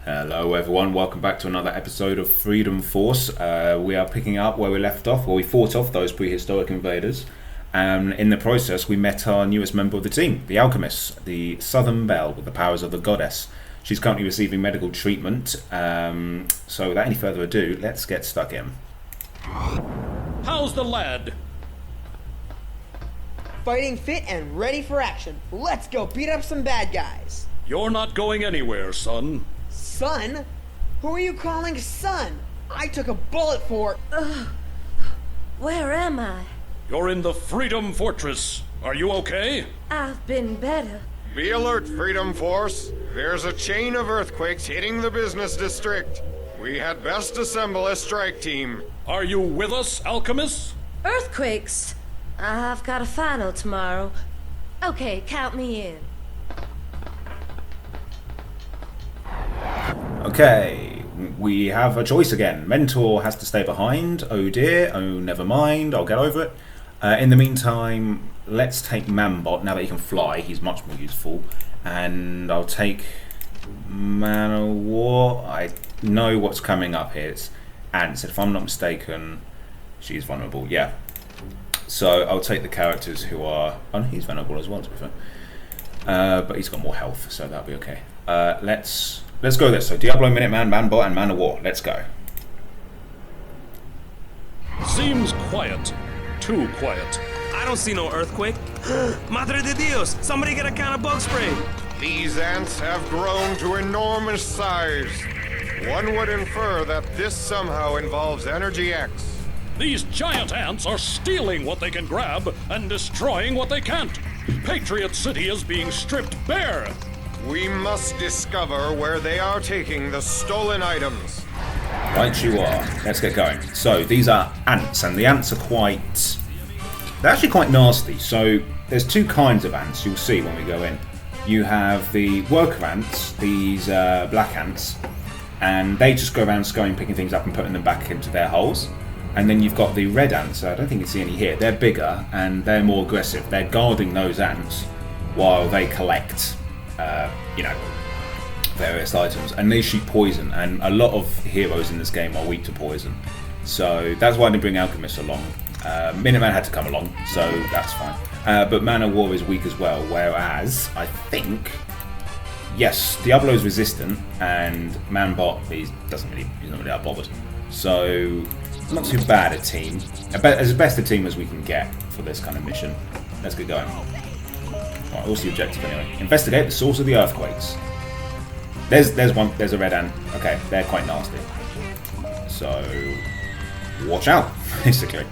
Hello everyone, welcome back to another episode of Freedom Force. We are picking up where we left off, where we fought off those prehistoric invaders. And in the process we met our newest member of the team, the Alchemist, the Southern Belle with the powers of the goddess. She's currently receiving medical treatment, so without any further ado, let's get stuck in. How's the lad? Fighting fit and ready for action. Let's go beat up some bad guys. You're not going anywhere, son. Son? Who are you calling son? I took a bullet for... Where am I? You're in the Freedom Fortress. Are you okay? I've been better. Be alert, Freedom Force. There's a chain of earthquakes hitting the business district. We had best assemble a strike team. Are you with us, Alchemist? Earthquakes? I've got a final tomorrow. Okay, count me in. Okay, we have a choice again. Mentor has to stay behind. Oh dear, oh never mind, I'll get over it. In the meantime, let's take Manbot. Now that he can fly, he's much more useful. And I'll take Man of War. I know what's coming up here. It's Ants. If I'm not mistaken, she's vulnerable. Yeah. So I'll take the characters who are... Oh, he's vulnerable as well, to be fair. But he's got more health, so that'll be okay. Let's go there. So Diablo, Minuteman, Manbot, and Man of War. Let's go. Seems quiet. Too quiet. I don't see no earthquake. Madre de Dios! Somebody get a can of bug spray! These ants have grown to enormous size. One would infer that this somehow involves Energy X. These giant ants are stealing what they can grab and destroying what they can't. Patriot City is being stripped bare. We must discover where they are taking the stolen items. Right you are. Let's get going. So these are ants, and the ants are quite... They're actually quite nasty. So there's two kinds of ants you'll see when we go in. You have the worker ants, these black ants, and they just go around scurrying, picking things up and putting them back into their holes. And then you've got the red ants. I don't think you see any here. They're bigger and they're more aggressive. They're guarding those ants while they collect, various items. And they shoot poison. And a lot of heroes in this game are weak to poison. So that's why I didn't bring Alchemist along. Minuteman had to come along, so that's fine. But Man of War is weak as well. Whereas I think, yes, Diablo's resistant, and Manbot he's not really that bothered. So not too bad a team. As best a team as we can get for this kind of mission. Let's get going. Right, what's the objective anyway? Investigate the source of the earthquakes. There's a red ant. Okay, they're quite nasty. So watch out, basically.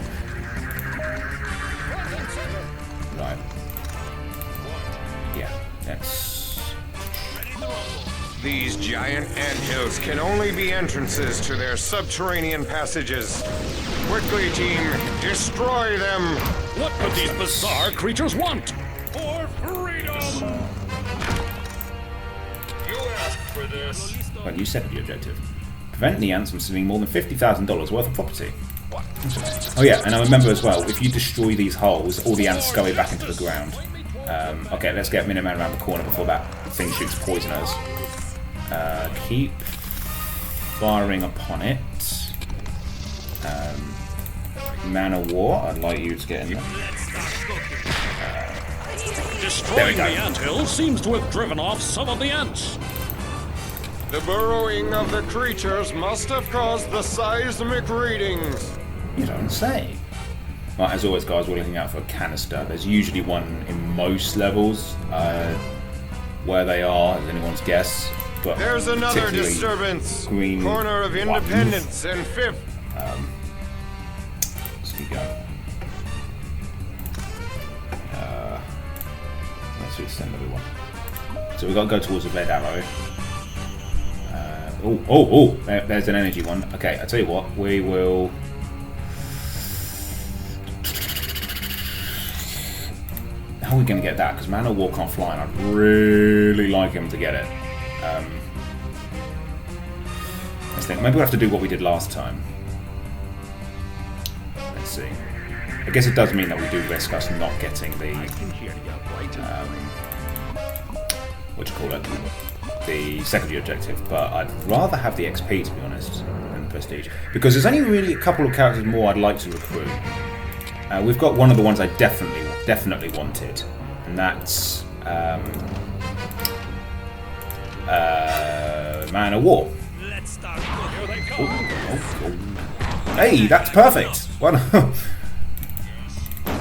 Right. Yeah, that's... These giant anthills can only be entrances to their subterranean passages. Quickly, team, destroy them! What could these bizarre creatures want? For freedom! You asked for this. Well, you set the objective. Prevent the ants from stealing more than $50,000 worth of property. Oh yeah, and I remember as well, if you destroy these holes, all the ants scurry back into the ground. Okay, let's get Minuteman around the corner before that thing shoots poison at us. Keep firing upon it. Man of War, I'd like you to get in there. Destroying the anthill seems to have driven off some of the ants. The burrowing of the creatures must have caused the seismic readings. You don't say. Right, as always, guys, we're looking out for a canister. There's usually one in most levels. Where they are is anyone's guess. But there's another disturbance. Green Corner of Independence and 5th. Let's keep going. Let's extend everyone. So we've got to go towards the red arrow. There's an energy one. Okay, I'll tell you what, we will... How are we going to get that? Because Man of War can't fly, and I'd really like him to get it. Let's think. Maybe we'll have to do what we did last time. Let's see. I guess it does mean that we do risk us not getting the... what do you call it? the secondary objective, but I'd rather have the XP, to be honest, than the prestige. Because there's only really a couple of characters more I'd like to recruit. We've got one of the ones I definitely wanted, and that's Man of War. Let's start. Hey, that's perfect. Well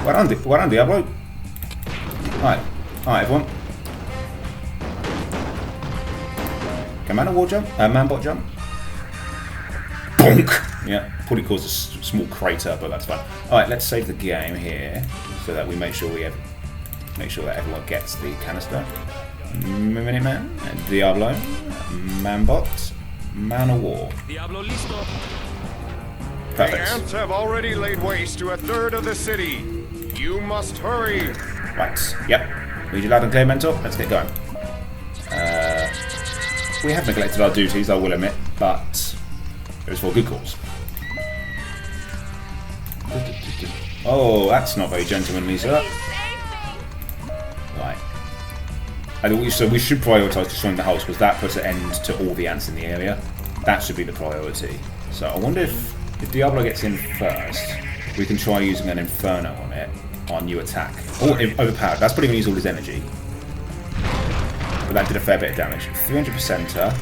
done, Diablo. Alright, everyone. Can Man of War jump? Man-bot jump? Bonk! Yeah, probably caused a small crater, but that's fine. Alright, let's save the game here so that we make sure that everyone gets the canister. Minuteman, Diablo, Man-bot, Man of War. Diablo listo. Perfect. The ants have already laid waste to a third of the city. You must hurry. Right, yep. Read you loud and clear, Mentor. Let's get going. We have neglected our duties, I will admit, but it was for a good cause. Oh, that's not very gentlemanly, sir. Right. So we should prioritise destroying the hulks, because that puts an end to all the ants in the area. That should be the priority. So I wonder if Diablo gets in first, we can try using an Inferno on it, on new attack. Or overpowered. That's probably going to use all his energy. But that did a fair bit of damage. 300%er.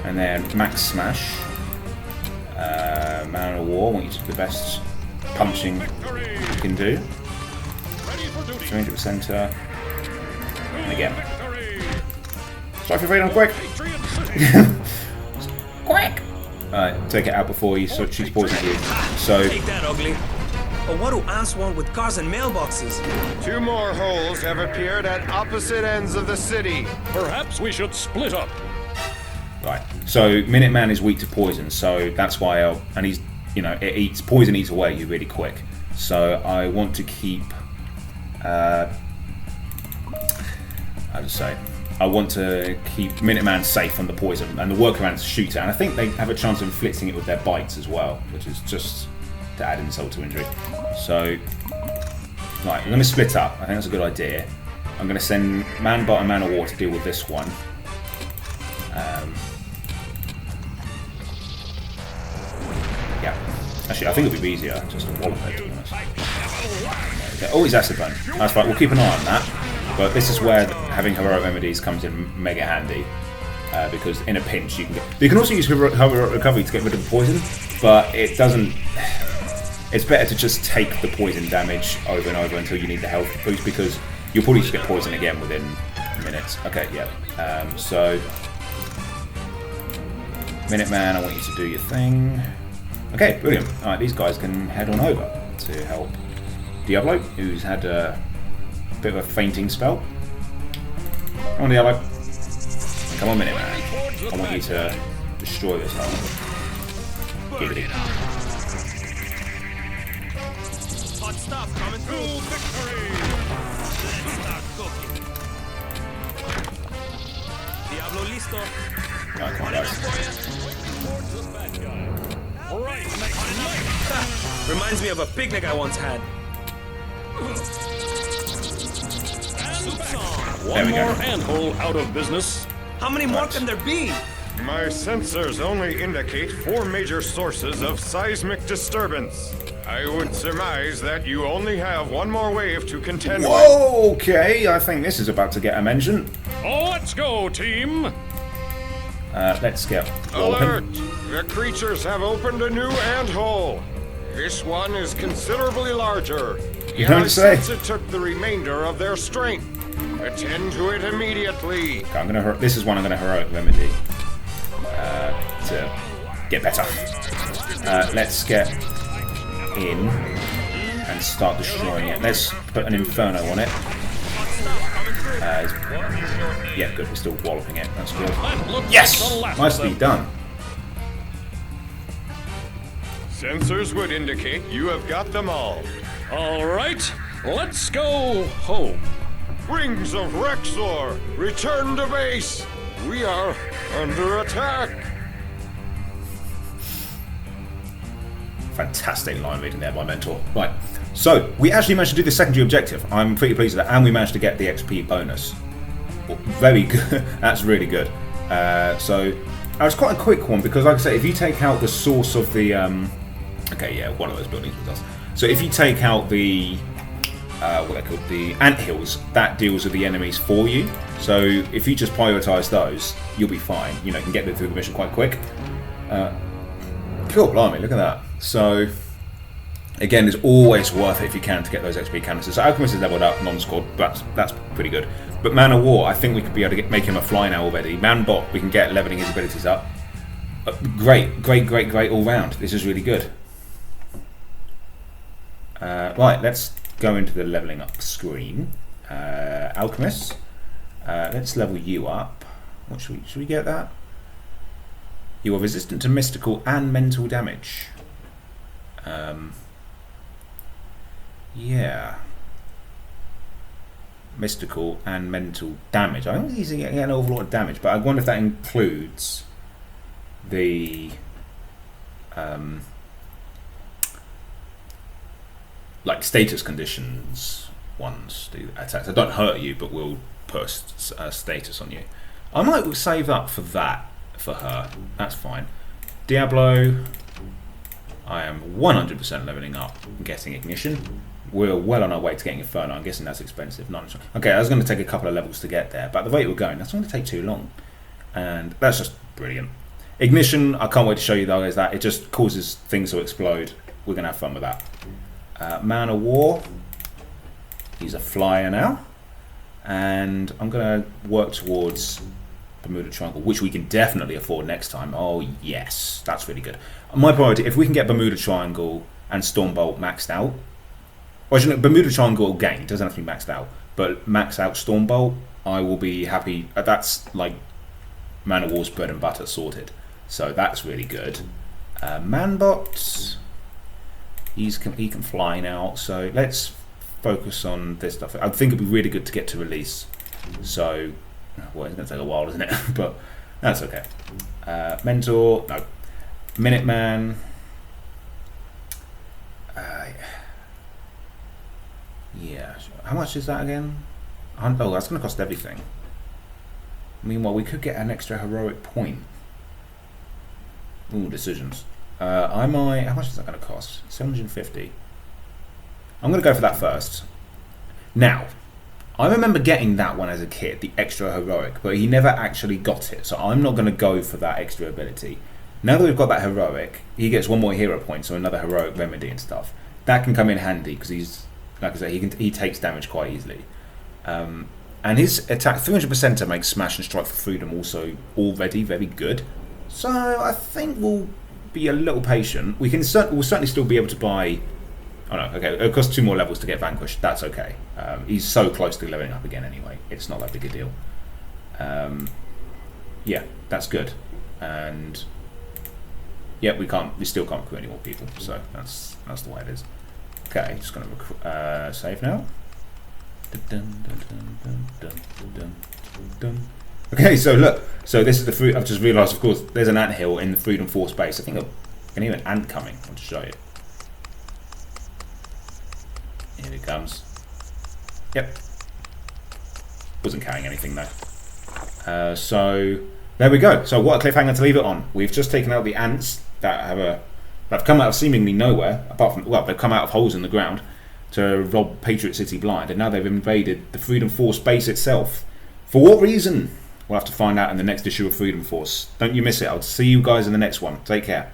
And then Max Smash. Man of War. I want you to do the best punching you can do. 300%er. And again. Strike for freedom, quick! Quick! Alright, take it out before he shoots poison at you. So. Take that, ugly. But what do ants want with cars and mailboxes? 2 more holes have appeared at opposite ends of the city. Perhaps we should split up. Right. So Minuteman is weak to poison, so that's why and he's, poison eats away you really quick. So I want to keep I want to keep Minuteman safe from the poison, and the worker ants shoot it, and I think they have a chance of inflicting it with their bites as well, which is just to add insult to injury. So, right, we're going to split up. I think that's a good idea. I'm going to send Man-bot and Man of War to deal with this one. Yeah. Actually, I think it'll be easier just to wallop it, to be honest. Okay. Oh, he's acid burn. That's right, we'll keep an eye on that. But this is where having heroic remedies comes in mega handy. Because in a pinch you can also use heroic recovery to get rid of the poison, but it doesn't. It's better to just take the poison damage over and over until you need the health boost, because you'll probably just get poison again within minutes. Okay, yeah. So Minuteman, I want you to do your thing. Okay, brilliant. Alright, these guys can head on over to help Diablo, who's had a bit of a fainting spell. Come on, Diablo. Come on, Minuteman. I want you to destroy this hole. Give it in. Hot stuff coming through. Victory! Let's start cooking. Diablo listo. Alright, come on, guys. Reminds me of a picnic I once had. One we go. more anthole out of business. How many more can there be? My sensors only indicate 4 major sources of seismic disturbance. I would surmise that you only have 1 more wave to contend with. Whoa, okay, I think this is about to get a mention. Let's go, team. Let's get Alert! The creatures have opened a new anthole. This one is considerably larger. You don't say. I sense it took the remainder of their strength. Attend to it immediately. Okay, this is one I'm gonna heroic remedy to get better. Let's get in and start destroying it. Let's put an Inferno on it. Yeah, good. We're still walloping it. That's good. Yes, nicely done. Sensors would indicate you have got them all. All right, let's go home. Rings of Rexor, return to base. We are under attack. Fantastic line reading there by Mentor. Right, so we actually managed to do the secondary objective. I'm pretty pleased with that, and we managed to get the XP bonus. Very good. That's really good. So it's quite a quick one because, like I say, if you take out the source of the okay, yeah, one of those buildings with us. So if you take out the what they call the anthills, that deals with the enemies for you. So if you just prioritise those, you'll be fine. You know, you can get through the mission quite quick. Cool, blimey, look at that. So again, it's always worth it if you can to get those XP canisters. So Alchemist is leveled up, non-squad, that's pretty good. But Man of War, I think we could be able to make him a fly now already. Man-Bot, we can get leveling his abilities up. Great all round. This is really good. Right, let's go into the leveling up screen. Alchemist, let's level you up. What should we get that? You are resistant to mystical and mental damage. Yeah. Mystical and mental damage. I don't think he's getting an awful lot of damage, but I wonder if that includes the like status conditions ones. The attacks that don't hurt you but will put a status on you. I might save up for that for her. That's fine. Diablo, I am 100% leveling up and getting ignition. We're well on our way to getting Inferno. I'm guessing that's expensive. Okay, I was going to take a couple of levels to get there, but the rate we're going, that's not going to take too long. And that's just brilliant. Ignition, I can't wait to show you guys that. It just causes things to explode. We're going to have fun with that. Man of War, he's a flyer now. And I'm going to work towards Bermuda Triangle, which we can definitely afford next time. Oh, yes, that's really good. My priority, if we can get Bermuda Triangle and Stormbolt maxed out, or Bermuda Triangle again, it doesn't have to be maxed out, but max out Stormbolt, I will be happy. That's like Man of War's bread and butter sorted. So that's really good. Manbot, he can fly now, so let's focus on this stuff. I think it'd be really good to get to release. So, well, it's going to take a while, isn't it? But that's okay. Mentor, no. Minuteman. Yeah. How much is that again? Oh, that's going to cost everything. Meanwhile, we could get an extra heroic point. Ooh, decisions. How much is that going to cost? 750. I'm going to go for that first. Now, I remember getting that one as a kid, the extra heroic, but he never actually got it, so I'm not going to go for that extra ability. Now that we've got that heroic, he gets one more hero point, so another heroic remedy and stuff. That can come in handy because he's, like I say, he takes damage quite easily. And his attack 300% makes Smash and Strike for Freedom also already very good. So I think we'll be a little patient. We'll certainly still be able to buy. Oh no, okay, it costs 2 more levels to get Vanquished. That's okay. He's so close to leveling up again anyway. It's not that big a deal. Yeah, that's good. And yeah, we still can't recruit any more people. So that's the way it is. Okay, just gonna save now. Okay, so look. So this is the fruit. I've just realised, of course, there's an anthill in the Freedom Force base. I think I can hear an ant coming. I'll just show you. Here it comes. Yep. Wasn't carrying anything though. So there we go. So what a cliffhanger to leave it on. We've just taken out the ants that have come out of seemingly nowhere, apart from, well, they've come out of holes in the ground to rob Patriot City blind, and now they've invaded the Freedom Force base itself. For what reason? We'll have to find out in the next issue of Freedom Force. Don't you miss it. I'll see you guys in the next one. Take care.